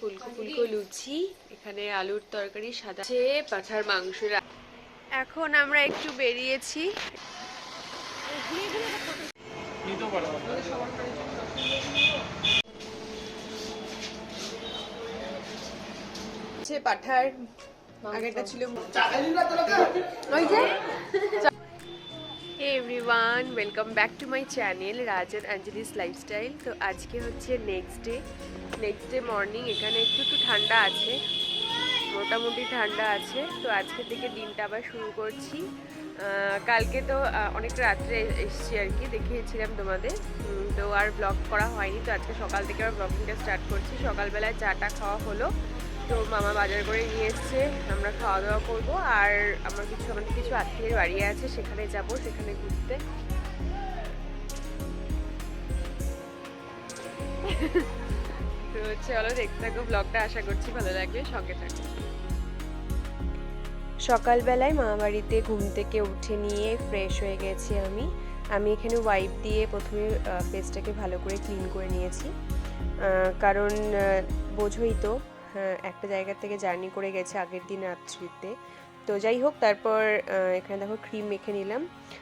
ফুলকো ফুলকো লুচি, এখানে আলুর তরকারি, সাদা আছে পাঠার মাংস। এখন আমরা একটু বেরিয়েছি। পাঠার আগেটা ছিল ওই যে। Hey everyone, welcome back to my channel Rajan Anjali's Lifestyle. তো আজকে হচ্ছে নেক্সট ডে মর্নিং। এখানে একটু ঠান্ডা আছে, মোটামুটি ঠান্ডা আছে। তো আজকে থেকে দিনটা আবার শুরু করছি। কালকে তো অনেক রাত্রে এসেছি আর কি, দেখিয়েছিলাম তোমাদের, তো আর ব্লগ করা হয়নি। তো আজকে সকাল থেকে আবার ব্লগিংটা স্টার্ট করছি। সকালবেলায় চাটা খাওয়া হলো, তো মামা বাজার করে নিয়ে এসছে, আমরা খাওয়া দাওয়া করবো। আর আমাদের কিছু আত্মীয়ের বাড়ি আছে, সেখানে যাব, সেখানে ঘুরতে। তো চলো দেখতে থাকো ব্লগটা, আশা করছি ভালো লাগবে, সঙ্গে থাকো। সকালবেলায় মামা বাড়িতে ঘুম থেকে উঠে নিয়ে ফ্রেশ হয়ে গেছি আমি এখানে ওয়াইপ দিয়ে প্রথমে ফেসটাকে ভালো করে ক্লিন করে নিয়েছি, কারণ বোঝোই তো একটা জায়গা থেকে জার্নি করে গেছে আগের দিন রাত্রিতে। তো যাই হোক, তারপর এখানে দেখো ক্রিম মেখে নিলাম।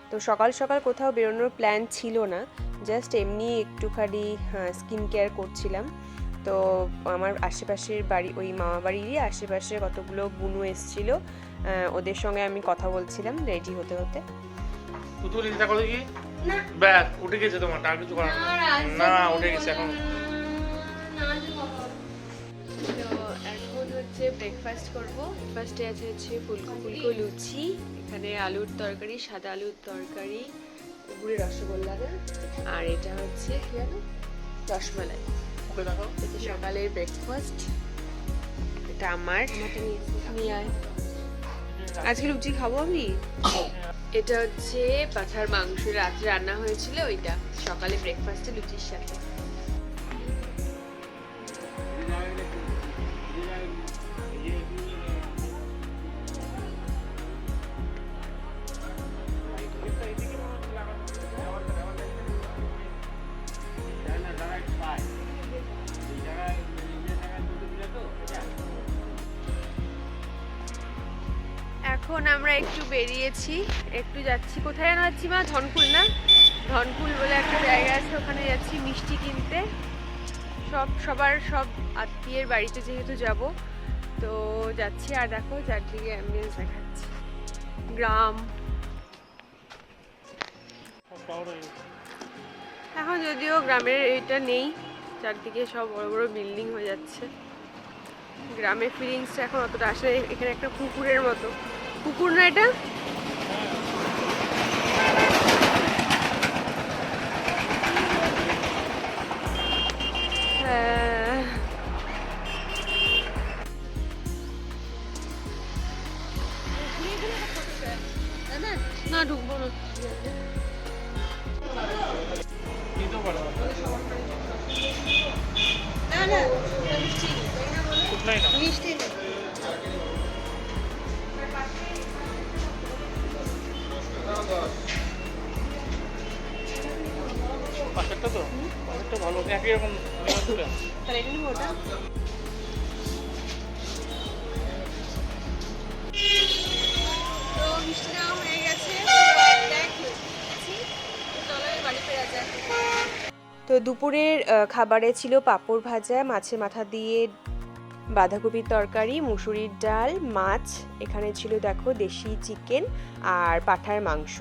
তো সকাল সকাল কোথাও বেরোনোর প্ল্যান ছিল না, জাস্ট এমনি একটুখানি স্কিন কেয়ার করছিলাম। তো আমার আশেপাশের বাড়ি, ওই মামা বাড়িরই আশেপাশে কতগুলো বুনু এসেছিলো, ওদের সঙ্গে আমি কথা বলছিলাম রেডি হতে হতে। উঠে গেছে তোমার, আর কিছু করার না, উঠে গেছে এখন। ব্রেকফাস্ট করবো। ফার্স্টে হচ্ছে ফুলকো ফুলকো লুচি, এখানে আলুর তরকারি, সাদা আলুর তরকারি, গুড়ের রসগোল্লা না, আর এটা হচ্ছে কি জানো, রসমালাই। এটা সকালের ব্রেকফাস্ট, এটা আমার নিয়ে আয়। আজকে লুচি খাবো আমি। এটা হচ্ছে পাঠার মাংস, রাত্রে রান্না হয়েছিল, ওইটা সকালে ব্রেকফাস্টে লুচির সাথে। এখন আমরা একটু বেরিয়েছি, একটু যাচ্ছি, কোথায় যাচ্ছি মা? ধনকুল না, ধনকুল বলে একটা জায়গা আছে, ওখানে যাচ্ছি মিষ্টি কিনতে। সবার সব আত্মীয়ের বাড়িতে যেহেতু যাব, তো যাচ্ছি। আর দেখো চারদিকে অ্যাম্বিয়েন্স দেখাচ্ছি, গ্রাম। এখন যদিও গ্রামের এটা নেই, চারদিকে সব বড় বড় বিল্ডিং হয়ে যাচ্ছে। গ্রামের ফিলিংসটা এখন অতটা আসে। এখানে একটা পুকুরের মতো, পুকুর না এটা? হ্যাঁ, না ঢুকবো না। মিষ্টি পাশেরটা তো পাশেরটা ভালো, একই রকম। তাহলে এটা নিবো ওটা। তো মিষ্টি নেওয়া হয়ে গেছে, চলো বাড়ি ফেরা যাক। তো দুপুরের খাবারে ছিল পাঁপড় ভাজা, মাছের মাথা দিয়ে বাঁধাকপির তরকারি, মুসুরির ডাল, মাছ, এখানে ছিল দেখো দেশি চিকেন আর পাঠার মাংস।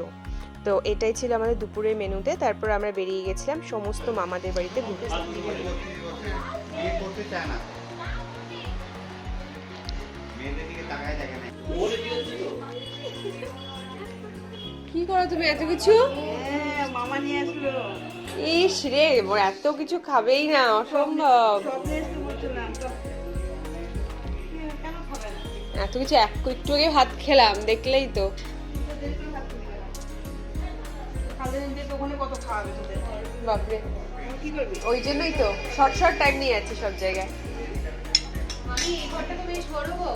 তো এটাই ছিল আমাদের দুপুরের মেনুতে। তারপর আমরা বেরিয়ে গেছিলাম সমস্ত মামাদের বাড়িতে ঘুরতে। কি করো তুমি এত কিছু? মামা নিয়ে আসলো। ইস রে, এত কিছু খাবেই না, অসম্ভব। এত কিছু একটু আগে ভাত খেলাম, দেখলেই তো। বাপরে, ওই জন্যই তো শর্ট টাইম নিয়ে যাচ্ছি সব জায়গায়। আমি এই ঘরটা তো বেশ বড় গো।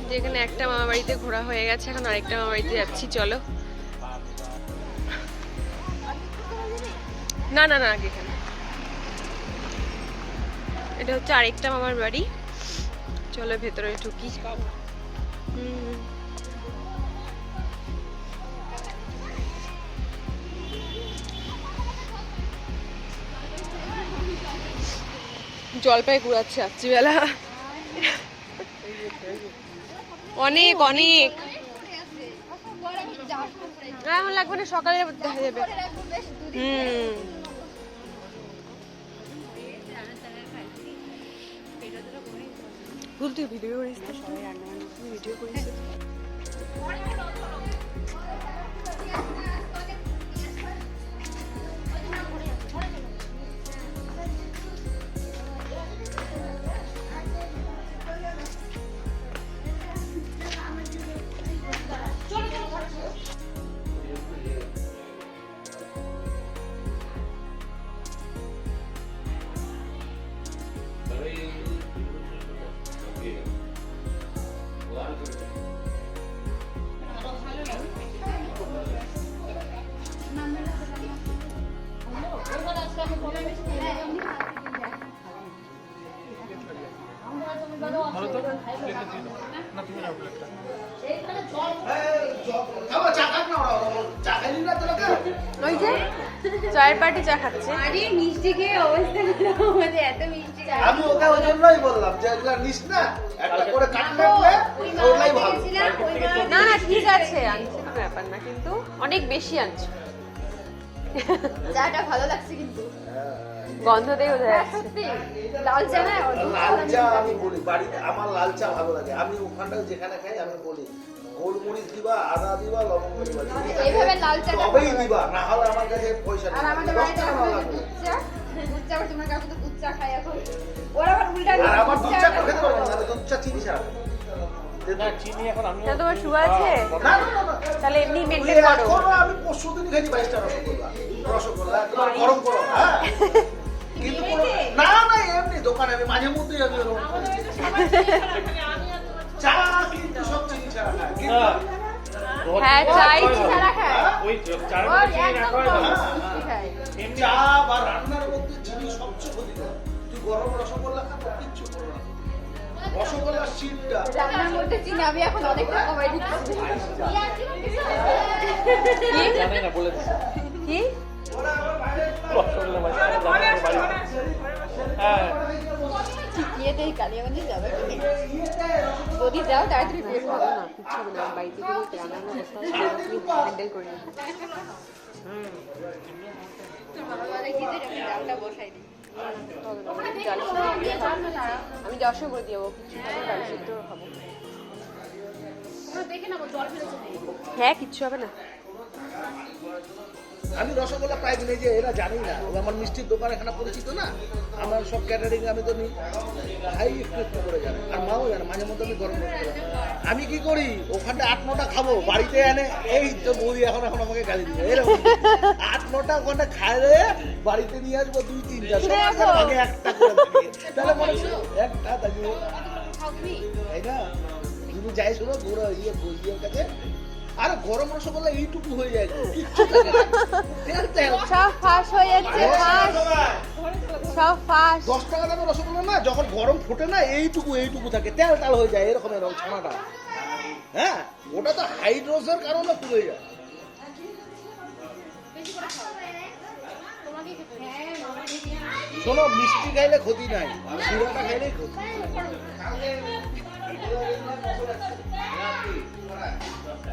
যেখানে একটা মামা বাড়িতে ঘোরা হয়ে গেছে, এখন আরেকটা মামা বাড়িতে যাচ্ছি, চলো। না না না, আগে এখানে এটা হচ্ছে আরেকটা মামার বাড়ি, চলো ভেতরে ঢুকি। জলপাই ঘুরাচ্ছে রাত্রিবেলা, অনেক অনেক। এখন লাগবে না, সকালে দেখা যাবে। তুই ভিডিও করিস তো, সবাই রান্না ভিডিও করিস। ওই যে চায়ের পার্টি চা খাচ্ছে। আরে মিষ্টি খেয়ে অবস্থা খারাপ, আমাদের এত মিষ্টি খাই। আমি ওকে ওই জন্যই বললাম যে এগুলা নিস না, একটা করে কাটলে ওটাই ভালো। না না ঠিক আছে, আনছে কোনো ব্যাপার না, কিন্তু অনেক বেশি আনছো। চাটা ভালো লাগছে কিন্তু গন্ধ দিয়ে বোঝা যাচ্ছে। সত্যি লাল চা না, লাল চা আমি বলি বাড়িতে আমার লাল চা ভালো লাগে। আমি ওখানটায় যেখানে খাই আমি বলি গোলমরিচ দিবা, আদা দিবা, লবঙ্গ দিবা, এইভাবে লাল চা তবেই দিবা, না হলে আমার কাছে পয়সা নেই। আর আমাদের বাড়িতে দুধ চা তোমার কাকু তো দুধ চা খায় এখন, ওরা আবার উল্টা আর আমার দুধ চা খেতে পারবো না, আমি দুধ চা চিনি ছাড়া। চিনি এখন আমি তা তোমার শুরু আছে, না না না, তাহলে এমনি তুই মেনটেন করো। এখনো আমি পরশুদিন খেয়েছি 22টা রসগোল্লা, রসগোল্লা একদম গরম গরম। হ্যাঁ কিন্তু না না, এমনি দোকানে আমি মাঝে মধ্যেই আমি ওরকম করি। চা কিন্তু সব চিনি ছাড়া খায়, কিন্তু হ্যাঁ চাই ছাড়া খায়, ওই চার ওর চিনি না একদম করে কম না। মিষ্টি খায়। চা বা রান্নার মধ্যে চিনি সবচেয়ে ক্ষতিকর। তুই গরম রসগোল্লা খাবো কিচ্ছু করবো না, রসগোল্লার শীতটা রান্নার মধ্যে চিনি আমি এখন অনেকটা কমাই দিচ্ছি। জানি না বলে দিচ্ছি। কি রসগোল্লা মাঝে মাঝে জানি না বাড়ি। হ্যাঁ ইয়েতেই কালিয়াগঞ্জে যাবে যদি যাও তাড়াতাড়ি বের হও। না কিচ্ছু হবে না, বাড়িতে থেকে রান্না করতে হবে, হ্যান্ডেল করে নেবো। ডালটা বসাই দিই। আমি যাওয়ার সময় বলে দিয়ে যাবো, কিছু খাবো, ডাল সিদ্ধ খাবো। হ্যাঁ কিচ্ছু হবে না। আমি রসগোল্লা প্রায় দিনে যে এরা জানি না, ও আমার মিষ্টির দোকান এখানে পরিচিত না, আমার সব ক্যাটারিং আমি তো নিই, হাই একটু করে জানে, আর মাও জানে মাঝে মধ্যে আমি গরম করে দিই। আমি কি করি ওখানটা 8-9টা খাবো, বাড়িতে এনে এই তো বৌদি এখন আমাকে গালি দিবে এরকম 8-9টা ওখানে খাইলে বাড়িতে নিয়ে আসবো 2-3টা, সবার আগে একটা করে থাকে। তাহলে মনে হচ্ছে একটা থাকবে, তাই না? তুমি যাই শোনো ঘুরো ইয়ের কাছে, আর গরম রসগোল্লা এইটুকু হয়ে যায়, কিচ্ছু থাকে না। সব ফাঁস হয়ে যাচ্ছে, ফাঁস সব ফাঁস। 10 টাকা দামের রসগোল্লা না, যখন গরম ফোটে না এইটুকু থাকে, তেল তেল হয়ে যায় এরকম এরকম ছানাটা। হ্যাঁ ওটা তো হাইড্রোজের কারণে ফুলে যায়। শোনো মিষ্টি খাইলে ক্ষতি নাই, শিরাটা খাইলেই ক্ষতি।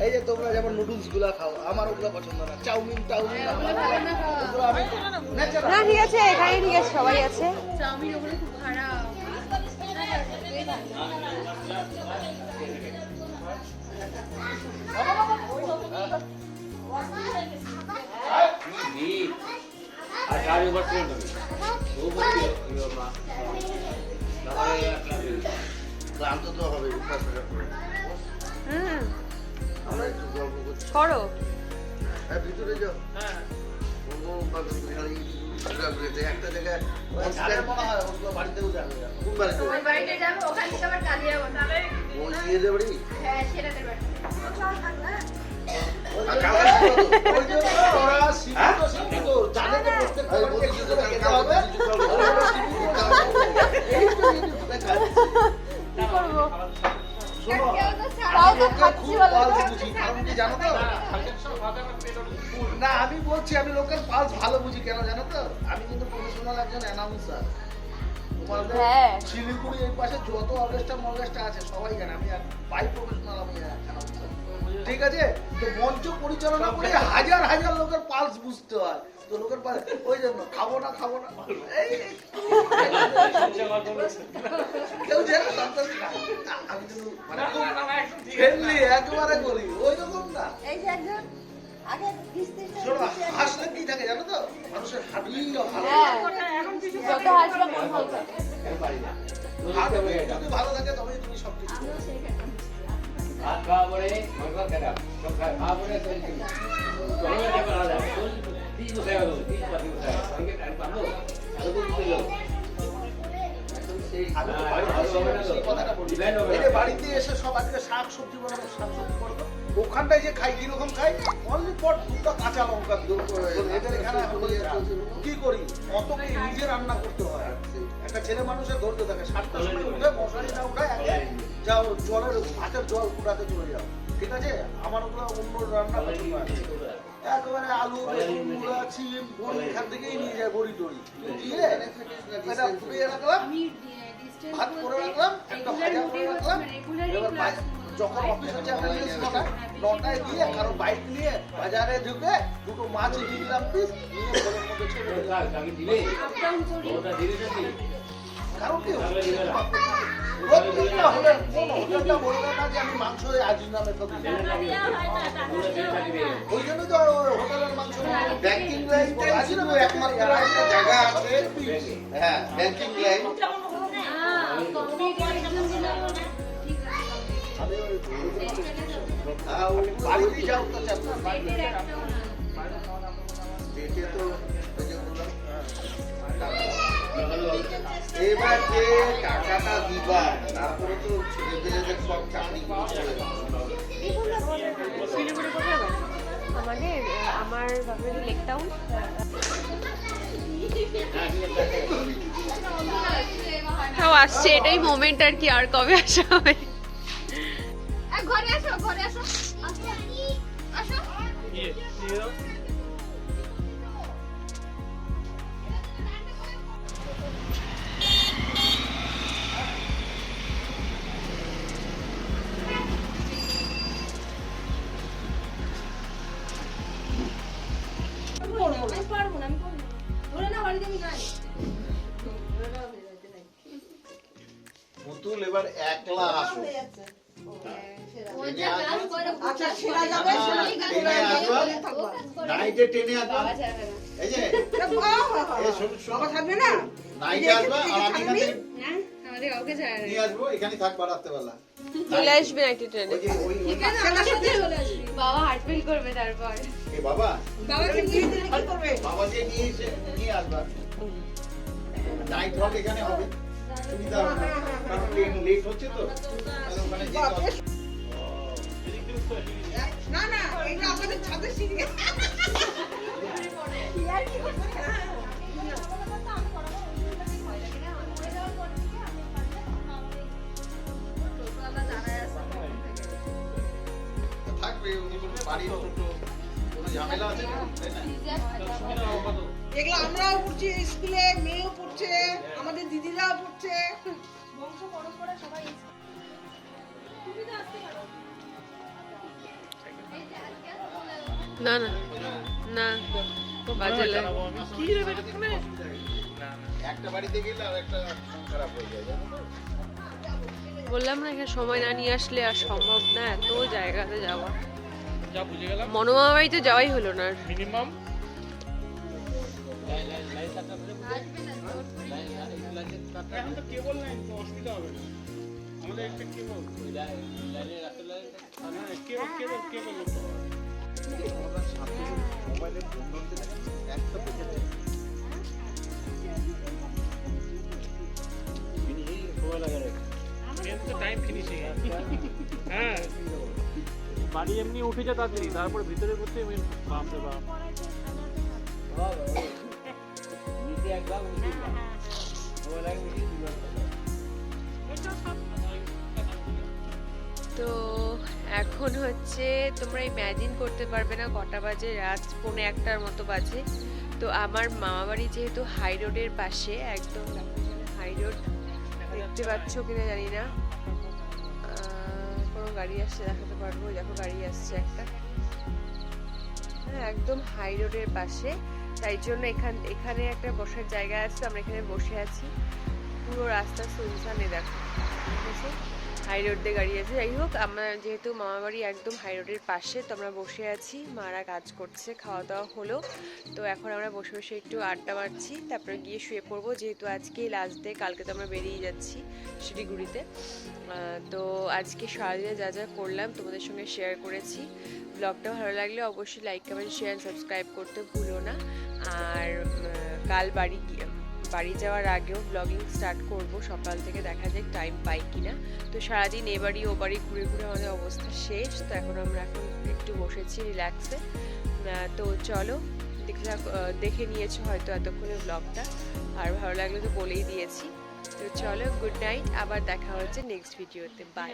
এই যে তোমরা যেমন নুডলস গুলা খাও, আমার ওগুলো পছন্দ না, চাউমিন টাউমিন ওগুলো আমি natural। না ঠিক আছে, এখানে ঠিক আছে, সবাই আছে। চাউমিন ওগুলো খুব খারাপ। ক্লান্ত তো হবে, হুম আমরা একটু গল্প করছি। করো। হ্যাঁ ভিতরে যাও। একটা জায়গায় বাড়িতেও যাবে, কোন বাড়িতে? ওই বাড়িতে যাবো, ওখান থেকে আবার কালিয়াগঞ্জ। ও এদের বাড়ি হ্যাঁ সেটাতে বাড়ি আর কালকে ওই যে ওরা সীমিত জানে যে প্রত্যেকটা বাড়িতে কি করে খেতে হবে ওরা সীমিত এই তো দেখা কি করবো? শোনো কেউ তো তাও তো আমি খাচ্ছি খুব বলে পালস তো। বুঝি কারণ কি জানো তো না আমি বলছি আমি লোকের পালস ভালো বুঝি কেন জানো তো আমি কিন্তু প্রফেশনাল একজন অ্যানাউন্সার তোমাদের হ্যাঁ। শিলিগুড়ি এই পাশে যত অর্কেস্ট্রা আছে সবাই জানে আমি বাই প্রফেশনাল আমি অ্যানাউন্সার ঠিক আছে তো মঞ্চ পরিচালনা করে হাজার হাজার লোকের পালস বুঝতে হয় তো লোকের পালস ওই জন্য খাবো না এই কেউ জানে সন্তোষ না আমি কিন্তু মানে ফ্রেন্ডলি একেবারে করি ওই রকম না এই যে একজন আগে কিস্তিতে শোনো হাসলে কি থাকে জানো তো মানুষের হার্টবিটটা ভালো হ্যাঁ, যত হাসবে মন ভালো থাকে। হার্টবিট যদি ভালো থাকে তবেই তুমি সব কিছু করবে। ভাত খাওয়া পরে মাংস খেলাম সব খাওয়া পরে আমি তো বাড়িতে এসে সেই কথাটা বলি। এই যে বাড়িতে এসে সব আজকে শাক সবজি বানাবো ওখানটায় যে খাই কিরকম খাই অনলি পর দুটো কাঁচা লঙ্কা এদের এখানে এখন কি করি অত কি নিজে রান্না করতে হয় একটা ছেলে মানুষের ধৈর্য থাকে 7টার সময় উঠে মশারি না উঠায় আগে যাও জলের ভাতের জল ফুটাতে চলে যাও ঠিক আছে আমার ওগুলো অন্য রান্না পছন্দ আছে একেবারে আলু বেগুন মূলা সিম বড়ি এখান থেকেই নিয়ে যায় বড়ি টড়ি দিয়ে এটা ফুটিয়ে রাখলাম ভাত করে রাখলাম একটা ভাজা করে রাখলাম এবার যখন অফিস হচ্ছে একটা জিনিস নটায় দিয়ে কারো বাইক নিয়ে বাজারে ঢুকে দুটো মাছ নিয়ে নিলাম পিস নিয়ে ঘরের মধ্যে ছেড়ে দিলাম কারণ কি প্রত্যেকটা হোটেলটা বলবে না যে আমি মাংস আজ নামে তো ওই জন্য তো হোটেলের মাংস ব্যাংকিং লাইন রাজীব একমাত্র একটা জায়গা আছে হ্যাঁ ব্যাংকিং লাইন বাড়িতে যাও তো দেখে তো এবার যে টাকাটা দিবা তারপরে তো ছেলেপেলেদের সব চাকরি শিলিগুড়ি কোথায় বাড়ি? আমার বাপের লেক টাউন। তাও আসছে এটাই মোমেন্ট আর কি আর কবে আসা হবে ঘরে আসো আসো আসো পুতুল এবার একলা আসো নাইটে টেনে আসবা এই যে নাইটে আসবা আর আমি এখানে নিয়ে আসবো এখানে থাকবা রাত্রেবেলা চলে আসবে নাকি ট্রেনে? ওই যে ওই বাবা হার্টফিল করবে তারপর। এ বাবা বাবা যে নিয়ে আসবা নাইট হক এখানে হবে সুবিধা হবে কারণ ট্রেন লেট হচ্ছে তো তাহলে ওখানে যেতে হবে না এটা আমাদের ছাদের সিঁড়ি থাকবে বাড়ির কোনো ঝামেলা আছে না তাই না এগুলো আমরাও পড়ছি স্কুলে মেয়েও পড়ছে আমাদের দিদিরাও পড়ছে বংশ পরম্পরা সবাই না না না বাজে লাগে। একটা বাড়িতে গেলে আর একটা খারাপ হয়ে যায় জানো তো? বললাম না এখানে সময় না নিয়ে আসলে আর সম্ভব না এত জায়গাতে যাওয়া। যা বুঝে গেলাম মনোমামা বাড়ি তো যাওয়াই হলো না আর। মিনিমাম এখন তো কেবল নাই তো অসুবিধা হবে না আমাদের একটা কেবল কেবল কেবল মোবাইলের বন্ধন দিলে একটা পেতে যায় টাইম ফিনিশিং বাড়ি এমনি উঠেছে তাড়াতাড়ি, তারপরে ভিতরে করতে বাপরে বাপ। তো এখন হচ্ছে তোমরা ইম্যাজিন করতে পারবে না কটা বাজে, রাত 1:45টার মতো বাজে। তো আমার মামাবাড়ি যেহেতু হাই রোডের পাশে, একদম হাই রোড দেখতে পাচ্ছ কিনা জানি না, কোনো গাড়ি আসছে দেখাতে পারবো, দেখো গাড়ি আসছে একটা, হ্যাঁ একদম হাই রোডের পাশে, তাই জন্য এখানে একটা বসার জায়গা আছে, আমরা এখানে বসে আছি। পুরো রাস্তা সুনসানে দেখো, ঠিক আছে, হাই রোড দিয়ে গাড়ি আছে। যাই হোক, আমার যেহেতু মামাবাড়ি একদম হাই রোডের পাশে, তো আমরা বসে আছি, মারা কাজ করছে, খাওয়া দাওয়া হলো। তো এখন আমরা বসে বসে একটু আড্ডা মারছি, তারপরে গিয়ে শুয়ে পড়বো, যেহেতু আজকেই লাস্ট ডে, কালকে তো আমরা বেরিয়ে যাচ্ছি শিলিগুড়িতে। তো আজকে সারাদিনে যা যা করলাম তোমাদের সঙ্গে শেয়ার করেছি। ব্লগটা ভালো লাগলে অবশ্যই লাইক কমেন্ট শেয়ার সাবস্ক্রাইব করতে ভুলো না। আর কাল বাড়ি যাওয়ার আগেও ব্লগিং স্টার্ট করব সকাল থেকে, দেখা যাক টাইম পাই কিনা। তো সারাদিন এ বাড়ি ও বাড়ি ঘুরে ঘুরে আমাদের অবস্থা শেষ। তো আমরা এখন একটু বসেছি রিল্যাক্সে। তো চলো, দেখে নিয়েছো হয়তো এতক্ষণে ব্লগটা, আর ভালো লাগলে তো বলেই দিয়েছি। তো চলো, গুড নাইট, আবার দেখা হচ্ছে নেক্সট ভিডিওতে, বাই।